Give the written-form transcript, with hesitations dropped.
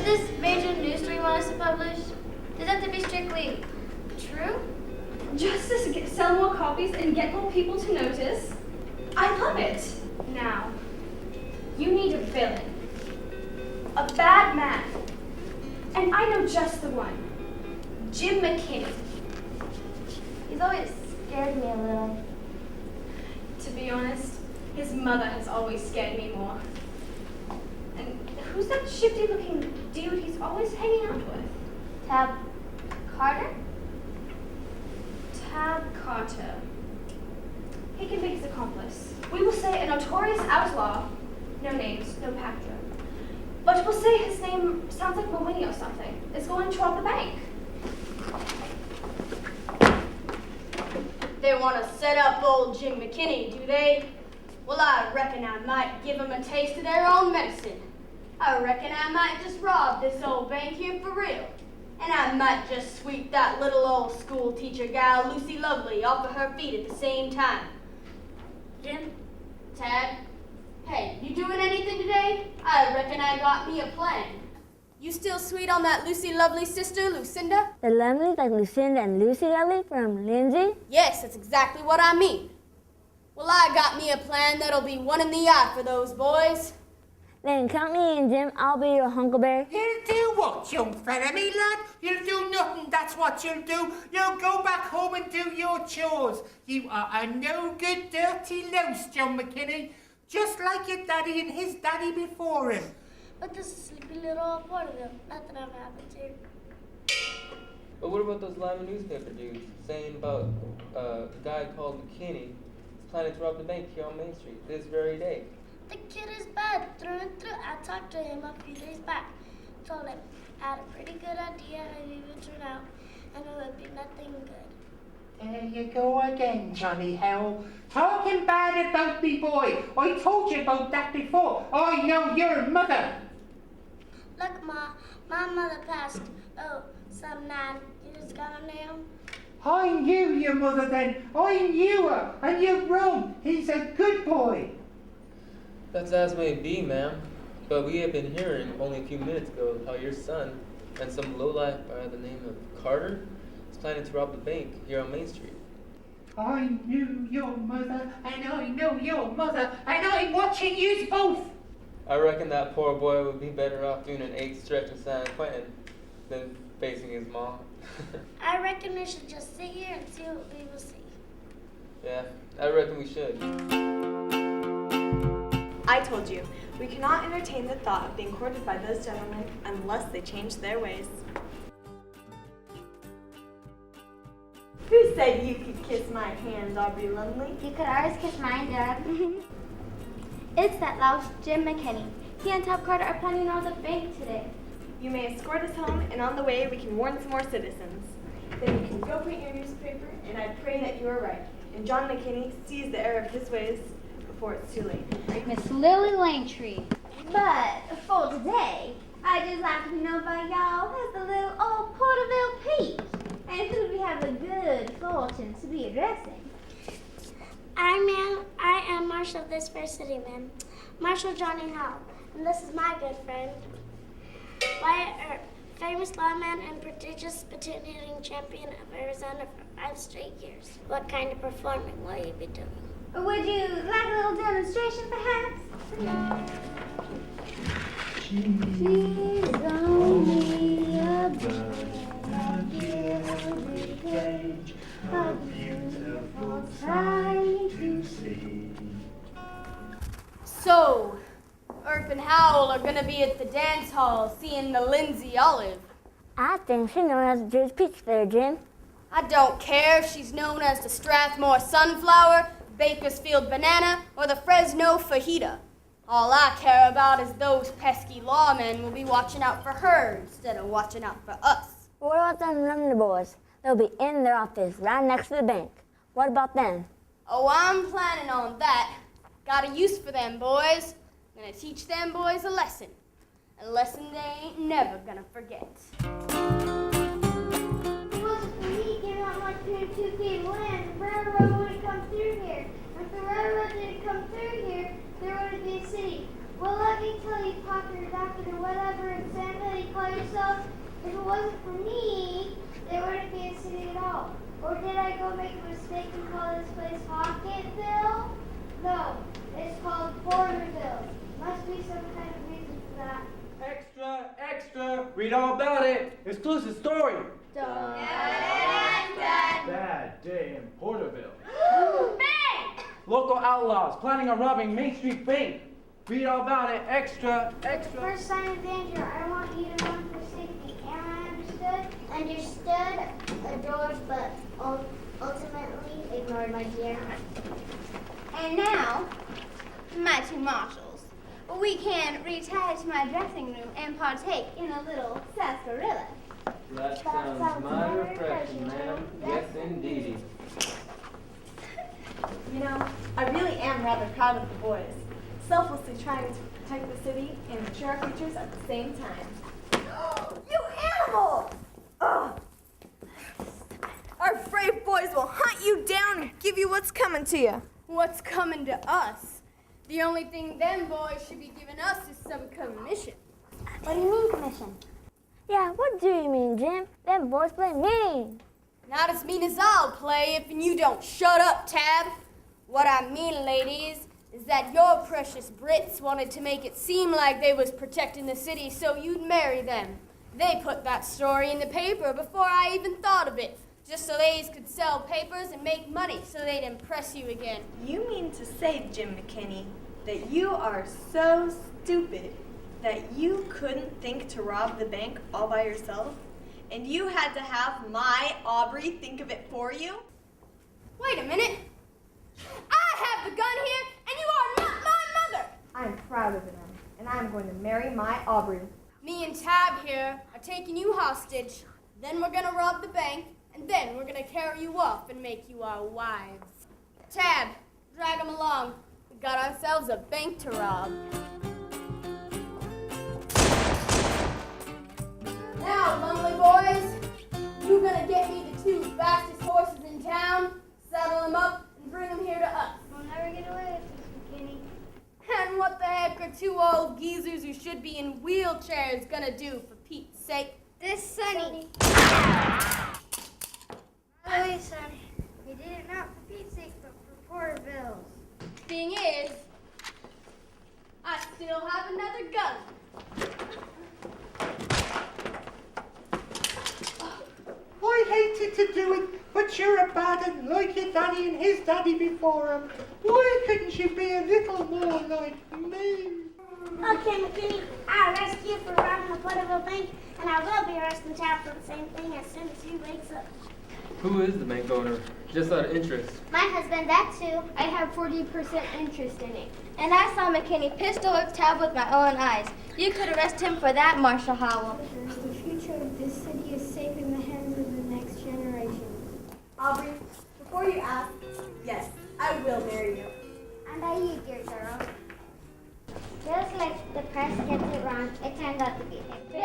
this major news story you want us to publish? Does it have to be strictly true? Just to sell more copies and get more people to notice. I love it. Now, you need a villain. A bad man. And I know just the one. Jim McKinney. He's always scared me a little. To be honest, his mother has always scared me more. And who's that shifty-looking dude he's always hanging out with? Tab Carter? Tab Carter. He can be his accomplice. We will say a notorious outlaw. No names, no Pactra. But we'll say his name sounds like Mawini or something. Is going to rob the bank. They want to set up old Jim McKinney, do they? Well, I reckon I might give them a taste of their own medicine. I reckon I might just rob this old bank here for real. And I might just sweep that little old school teacher gal, Lucy Lovely, off of her feet at the same time. Jim? Tad? Hey, you doing anything today? I reckon I got me a plan. You still sweet on that Lucy Lovely's sister, Lucinda? The Lumleys like Lucinda and Lucy Lovely from Lindsay? Yes, that's exactly what I mean. Well, I got me a plan that'll be one in the eye for those boys. Then count me in, Jim. I'll be your Huckleberry. You'll do what, young fella, me lad? You'll do nothing, that's what you'll do. You'll go back home and do your chores. You are a no-good, dirty louse, John McKinney. Just like your daddy and his daddy before him. But this is sleepy little Porterville. Nothing ever happens here. But what about those Lima newspaper dudes saying about a guy called McKinney is planning to rob the bank here on Main Street this very day? The kid is bad through and through. I talked to him a few days back. Told him I had a pretty good idea how he would turn out, and it would be nothing good. There you go again, Johnny Howell. Talking bad about me boy. I told you about that before. I know your mother. Look, Ma, my mother passed, some 9 years ago now. I knew your mother then. I knew her. And you're wrong. He's a good boy. That's as may be, ma'am. But we have been hearing only a few minutes ago how your son and some lowlife by the name of Carter is planning to rob the bank here on Main Street. I knew your mother, and I know your mother, and I'm watching you both. I reckon that poor boy would be better off doing an 8 stretch in San Quentin than facing his mom. I reckon we should just sit here and see what we will see. Yeah, I reckon we should. I told you, we cannot entertain the thought of being courted by those gentlemen unless they change their ways. Who said you could kiss my hand, Aubrey Lumley? You could always kiss mine, Dad. It's that louse Jim McKinney. He and Tab Carter are planning on the bank today. You may escort us home, and on the way we can warn some more citizens. Then you can go print your newspaper, and I pray that you are right, and John McKinney sees the error of his ways before it's too late. Miss Lily Langtree. But for today, I'd just like to be known by y'all as the little old Porterville Peach. And who we have the good fortune to be addressing. I am Marshal of this fair city, ma'am. Marshal Johnny Howell. And this is my good friend, Wyatt Earp, famous lawman and prodigious spittoon-hitting champion of Arizona for 5 straight years. What kind of performing will you be doing? Would you like a little demonstration, perhaps? She's only a bird in a gilded cage, a beautiful sight to see. So, Earp and Howell are gonna be at the dance hall seeing the Lindsay Olive. I think she's known as the Jewish Peach there, Jim. I don't care if she's known as the Strathmore Sunflower, Bakersfield Banana, or the Fresno Fajita. All I care about is those pesky lawmen will be watching out for her instead of watching out for us. What about them Lumley boys? They'll be in their office right next to the bank. What about them? Oh, I'm planning on that. Got a use for them boys. Gonna teach them boys a lesson. A lesson they ain't never gonna forget. Wasn't for me giving out like 2 feet of land, the railroad would have come through here. If the railroad didn't come through here, there would be a city. Well, let me tell you, Pocket or Doctor or whatever insanity you call yourself, if it wasn't for me, there wouldn't be a city at all. Or did I go make a mistake and call this place Pocketville? No, it's called Porterville. Must be some kind of reason for that. Extra, extra, read all about it. Exclusive story. Bad day in Porterville. Bang! Local outlaws planning on robbing Main Street Bank. Read all about it. Extra, extra. First sign of danger, I want you to run for safety. Am I understood? Understood, adored, but ultimately ignored, my dear. And now, my two marshals. We can retire to my dressing room and partake in a little sarsaparilla. That sounds mighty refreshing, ma'am. Yes, indeedy. You know, I really am rather proud of the boys. Selflessly trying to protect the city and mature our futures at the same time. You animal! Ugh. Our brave boys will hunt you down and give you what's coming to you. What's coming to us? The only thing them boys should be giving us is some commission. What do you mean, commission? Yeah, what do you mean, Jim? Them boys play mean. Not as mean as I'll play if you don't shut up, Tab. What I mean, ladies, is that your precious Brits wanted to make it seem like they was protecting the city so you'd marry them. They put that story in the paper before I even thought of it, just so they could sell papers and make money so they'd impress you again. You mean to say, Jim McKinney, that you are so stupid that you couldn't think to rob the bank all by yourself? And you had to have my Aubrey think of it for you? Wait a minute. I have the gun here, and you are not my mother. I'm proud of it, and I'm going to marry my Aubrey. Me and Tab here are taking you hostage. Then we're gonna rob the bank, and then we're gonna carry you off and make you our wives. Tab, drag 'em along. We got ourselves a bank to rob. Now, Lumley boys, you gonna get me the 2 fastest horses in town, saddle them up, and bring them here to us. We'll never get away with this, McKinney. And what the heck are 2 old geezers who should be in wheelchairs gonna do, for Pete's sake? This Sonny. Wait, Sonny. You did it not for Pete's sake, but for Porterville's. Thing is, I still have another gun. I hated to do it, but you're a bad un, like your daddy and his daddy before him. Why couldn't you be a little more like me? Okay, McKinney, I arrest you for robbing the Porterville Bank, and I will be arresting Tab for the same thing as soon as he wakes up. Who is the bank owner? Just out of interest. My husband, that too. I have 40% interest in it. And I saw McKinney pistol whip Tab with my own eyes. You could arrest him for that, Marshal Howell. The future of this city is safe in the hands of the next generation. Aubrey, before you ask, yes, I will marry you. And I you, dear girl. Just like the press gets it wrong, it turns out to be the